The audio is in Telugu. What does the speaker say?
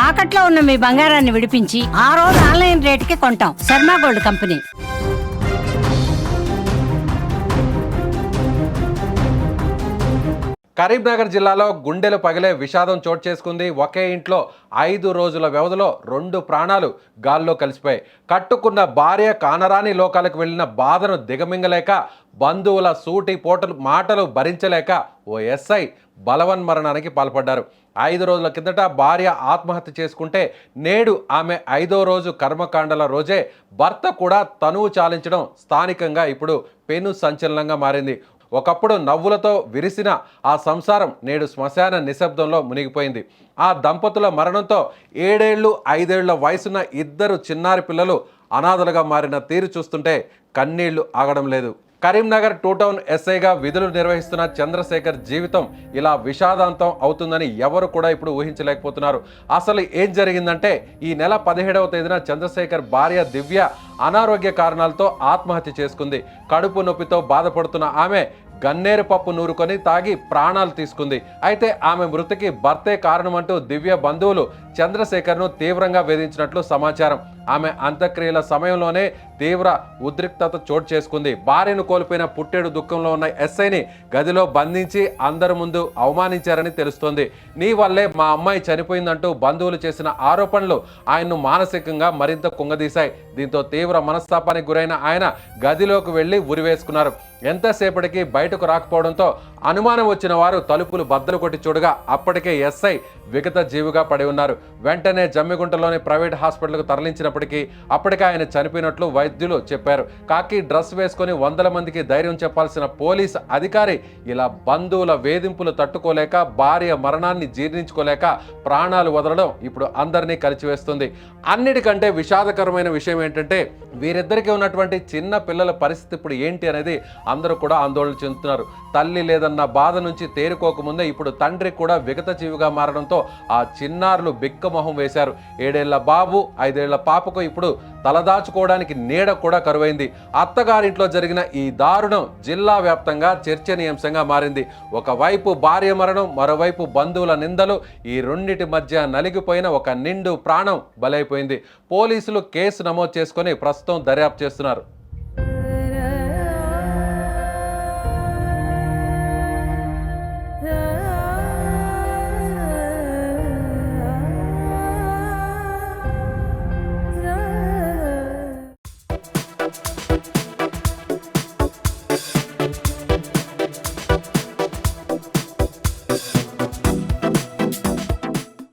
తాకట్లో ఉన్న మీ బంగారాన్ని విడిపించి ఆ రోజు ఆన్లైన్ రేటుకి కొంటాం. Sharma gold company. కరీంనగర్ జిల్లాలో గుండెలు పగిలే విషాదం చోటు చేసుకుంది. ఒకే ఇంట్లో 5 రోజుల వ్యవధిలో 2 ప్రాణాలు గాల్లో కలిసిపోయాయి. కట్టుకున్న భార్య కానరాని లోకాలకు వెళ్లిన బాధను దిగమింగలేక, బంధువుల సూటి పోటలు మాటలు భరించలేక ఓ ఎస్ఐ బలవన్మరణానికి పాల్పడ్డారు. 5 రోజుల కిందట భార్య ఆత్మహత్య చేసుకుంటే, నేడు ఆమె 5వ రోజు కర్మకాండల రోజే భర్త కూడా తనువు చాలించడం స్థానికంగా ఇప్పుడు పెను సంచలనంగా మారింది. ఒకప్పుడు నవ్వులతో విరిసిన ఆ సంసారం నేడు శ్మశాన నిశ్శబ్దంలో మునిగిపోయింది. ఆ దంపతుల మరణంతో 7 ఏళ్ళు 5 ఏళ్ల వయసున్న 2 చిన్నారి పిల్లలు అనాథలుగా మారిన తీరు చూస్తుంటే కన్నీళ్లు ఆగడం లేదు. కరీంనగర్ 2 టౌన్ ఎస్ఐగా విధులు నిర్వహిస్తున్న చంద్రశేఖర్ జీవితం ఇలా విషాదాంతం అవుతుందని ఎవరు కూడా ఇప్పుడు ఊహించలేకపోతున్నారు. అసలు ఏం జరిగిందంటే, ఈ నెల 17వ తేదీన చంద్రశేఖర్ భార్య దివ్య అనారోగ్య కారణాలతో ఆత్మహత్య చేసుకుంది. కడుపు నొప్పితో బాధపడుతున్న ఆమె గన్నేరు పప్పు నూరుకొని తాగి ప్రాణాలు తీసుకుంది. అయితే ఆమె మృతికి భర్తే కారణమంటూ దివ్య బంధువులు చంద్రశేఖర్ను తీవ్రంగా వేధించినట్లు సమాచారం. ఆమె అంత్యక్రియల సమయంలోనే తీవ్ర ఉద్రిక్తత చోటు చేసుకుంది. భార్యను కోల్పోయిన పుట్టెడు దుఃఖంలో ఉన్న ఎస్ఐని గదిలో బంధించి అందరి ముందు అవమానించారని తెలుస్తోంది. నీ వల్లే మా అమ్మాయి చనిపోయిందంటూ బంధువులు చేసిన ఆరోపణలు ఆయన్ను మానసికంగా మరింత కుంగదీశాయి. దీంతో తీవ్ర మనస్తాపానికి గురైన ఆయన గదిలోకి వెళ్లి ఉరివేసుకున్నారు. ఎంతసేపటికి బయటకు రాకపోవడంతో అనుమానం వచ్చిన వారు తలుపులు బద్దలు కొట్టి చూడగా అప్పటికే ఎస్ఐ విగత జీవిగా పడి ఉన్నారు. వెంటనే జమ్మిగుంటలోని ప్రైవేట్ హాస్పిటల్కు తరలించినప్పటికీ అప్పటికే ఆయన చనిపోయినట్లు వైద్యులు చెప్పారు. కాకి డ్రెస్ వేసుకొని 100 మందికి ధైర్యం చెప్పాల్సిన పోలీసు అధికారి ఇలా బంధువుల వేధింపులు తట్టుకోలేక, భార్య మరణాన్ని జీర్ణించుకోలేక ప్రాణాలు వదలడం ఇప్పుడు అందరినీ కలిచివేస్తుంది. అన్నిటికంటే విషాదకరమైన విషయం ఏంటంటే, వీరిద్దరికీ ఉన్నటువంటి చిన్న పిల్లల పరిస్థితి ఇప్పుడు ఏంటి అనేది అందరూ కూడా ఆందోళన చెందుతున్నారు. తల్లి లేదన్న బాధ నుంచి తేరుకోకముందే ఇప్పుడు తండ్రి కూడా విగత జీవిగా మారడంతో ఆ చిన్నారులు బిక్కమొహం వేశారు. 7 ఏళ్ల బాబు 5 ఏళ్ల పాపకు ఇప్పుడు తలదాచుకోవడానికి నీడ కూడా కరువైంది. అత్తగారింట్లో జరిగిన ఈ దారుణం జిల్లా వ్యాప్తంగా చర్చనీయాంశంగా మారింది. ఒకవైపు భార్య మరణం, మరోవైపు బంధువుల నిందలు, ఈ రెండిటి మధ్య నలిగిపోయిన ఒక నిండు ప్రాణం బలైపోయింది. పోలీసులు కేసు నమోదు చేసుకొని ప్రస్తుతం దర్యాప్తు చేస్తున్నారు.